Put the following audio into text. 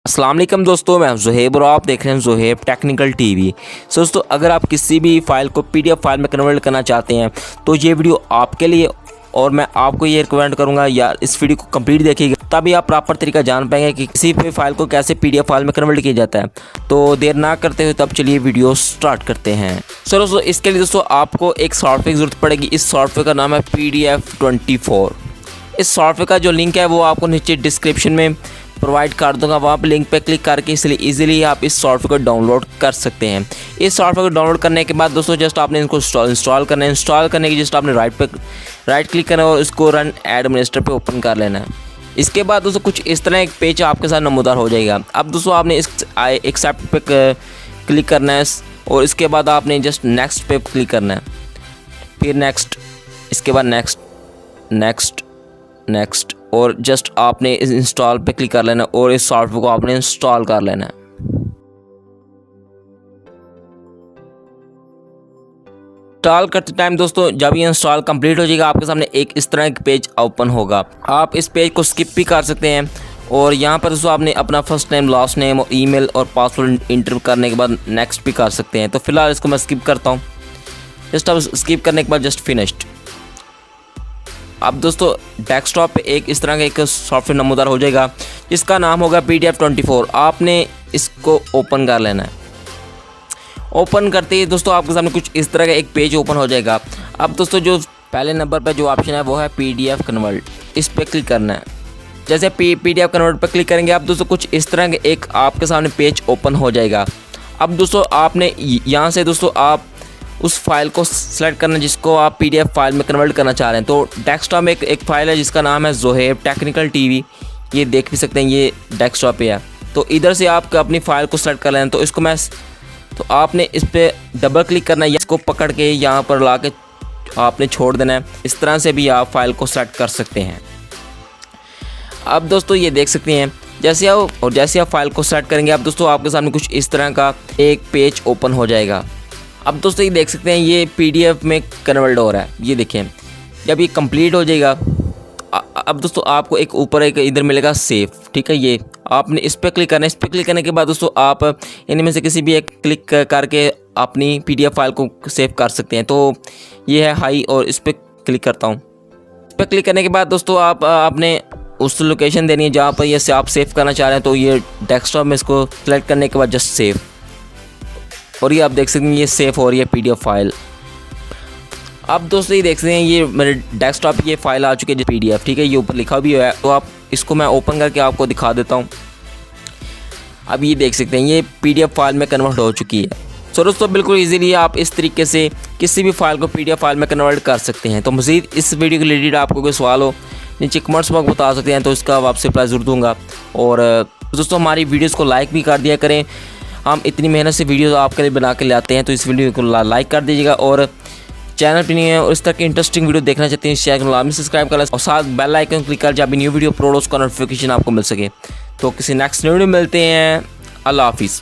अस्सलाम वालेकुम दोस्तों, मैं ज़ुहैब और आप देख रहे हैं ज़ुहैब टेक्निकल टीवी। दोस्तों, अगर आप किसी भी फाइल को पीडीएफ फाइल में कन्वर्ट करना चाहते हैं तो ये वीडियो आपके लिए, और मैं आपको ये रिकमेंड करूंगा यार इस वीडियो को कंप्लीट देखिएगा, तभी आप प्रॉपर तरीका जान पाएंगे कि किसी भी फाइल को कैसे पीडीएफ फाइल में कन्वर्ट किया जाता है। तो देर ना करते हुए तब चलिए वीडियो स्टार्ट करते हैं। सो दोस्तों, इसके लिए दोस्तों आपको एक सॉफ्टवेयर की ज़रूरत पड़ेगी। इस सॉफ्टवेयर का नाम है PDF24। इस सॉफ्टवेयर का जो लिंक है वो आपको नीचे डिस्क्रिप्शन में प्रोवाइड कर दूंगा। वहाँ पे लिंक पे क्लिक करके इसलिए इजीली आप इस सॉफ्टवेयर को डाउनलोड कर सकते हैं। इस सॉफ्टवेयर को डाउनलोड करने के बाद दोस्तों जस्ट आपने इनको इंस्टॉल करना है। इंस्टॉल करने के जस्ट आपने राइट क्लिक करना है और इसको रन एडमिनिस्ट्रेटर पे ओपन कर लेना है। इसके बाद दोस्तों कुछ इस तरह एक पेज आपके साथ नमूदार हो जाएगा। अब दोस्तों आपने इस एक्सेप्ट पे क्लिक करना है और इसके बाद आपने जस्ट नेक्स्ट पे क्लिक करना है, फिर नेक्स्ट, इसके बाद नेक्स्ट और जस्ट आपने इस इंस्टॉल पे क्लिक कर लेना और इस सॉफ्टवेयर को आपने इंस्टॉल कर लेना है। इंस्टॉल करते टाइम दोस्तों जब ये इंस्टॉल कंप्लीट हो जाएगा आपके सामने एक इस तरह का पेज ओपन होगा। आप इस पेज को स्किप भी कर सकते हैं और यहाँ पर दोस्तों आपने अपना फर्स्ट नेम, लास्ट नेम और ईमेल और पासवर्ड इंटर करने के बाद नेक्स्ट भी कर सकते हैं। तो फिलहाल इसको मैं स्किप करता हूँ। जस्ट अब स्किप करने के बाद जस्ट फिनिश्ड। अब दोस्तों डेस्कटॉप पे एक इस तरह का एक सॉफ्टवेयर नमूदार हो जाएगा जिसका नाम होगा PDF24। आपने इसको ओपन कर लेना है। ओपन करते ही दोस्तों आपके सामने कुछ इस तरह का एक पेज ओपन हो जाएगा। अब दोस्तों जो पहले नंबर पर जो ऑप्शन है वो है PDF कन्वर्ट, इस पर क्लिक करना है। जैसे PDF कन्वर्ट पर क्लिक करेंगे अब दोस्तों कुछ इस तरह का एक आपके सामने पेज ओपन हो जाएगा। अब दोस्तों आपने यहाँ से दोस्तों आप उस फाइल को सेलेक्ट करना जिसको आप PDF फाइल में कन्वर्ट करना चाह रहे हैं। तो डेस्कटॉप में एक फाइल है जिसका नाम है ज़ुहैब टेक्निकल टीवी। ये देख भी सकते हैं, ये डेस्कटॉप पे है। तो इधर से आप अपनी फ़ाइल को सेलेक्ट कर लेना। तो आपने इस पर डबल क्लिक करना है, इसको पकड़ के यहाँ पर ला के आपने छोड़ देना है। इस तरह से भी आप फाइल को सेलेक्ट कर सकते हैं। अब दोस्तों ये देख सकते हैं जैसे आप फाइल को सेलेक्ट करेंगे अब दोस्तों आपके सामने कुछ इस तरह का एक पेज ओपन हो जाएगा। अब दोस्तों ये देख सकते हैं ये PDF में कन्वर्ट हो रहा है। ये देखें जब ये कंप्लीट हो जाएगा अब दोस्तों आपको एक ऊपर एक इधर मिलेगा सेव, ठीक है। ये आपने इस पर क्लिक करना है। इस पर क्लिक करने के बाद दोस्तों आप इनमें से किसी भी एक क्लिक करके अपनी PDF फाइल को सेव कर सकते हैं। तो ये है हाई और इस पर क्लिक करता हूँ। इस पर क्लिक करने के बाद दोस्तों आप आपने उस लोकेशन देनी है जहाँ पर ये आप सेव करना चाह रहे हैं। तो ये डेस्कटॉप में इसको सेलेक्ट करने के बाद जस्ट सेव, और ये आप देख सकते हैं ये सेव हो रही है PDF फाइल। अब दोस्तों ये देख सकते हैं ये मेरे डेस्कटॉप पे ये फाइल आ चुकी है PDF, ठीक है। ये ऊपर लिखा भी हुआ है। तो आप इसको मैं ओपन करके आपको दिखा देता हूँ। अब ये देख सकते हैं ये PDF फाइल में कन्वर्ट हो चुकी है। सो दोस्तों बिल्कुल इजीली आप इस तरीके से किसी भी फाइल को PDF फाइल में कन्वर्ट कर सकते हैं। तो मज़ीद इस वीडियो के रिलेटेड आपको कोई सवाल हो नीचे कमेंट्स में बता सकते हैं, तो इसका आपसे रिप्लाई ज़रूर दूँगा। और दोस्तों हमारी वीडियोज़ को लाइक भी कर दिया करें। हम इतनी मेहनत से वीडियो आपके लिए बना के लाते हैं, तो इस वीडियो को लाइक कर दीजिएगा। और चैनल पर नहीं है और इस तरह की इंटरेस्टिंग वीडियो देखना चाहते हैं इस चैनल को लाजमी सब्सक्राइब कर लें और साथ बेल आइकन क्लिक कर जब भी न्यू वीडियो अपलोड उसका नोटिफिकेशन आपको मिल सके। तो किसी नेक्स्ट वीडियो में मिलते हैं। अल्लाह हाफिज़।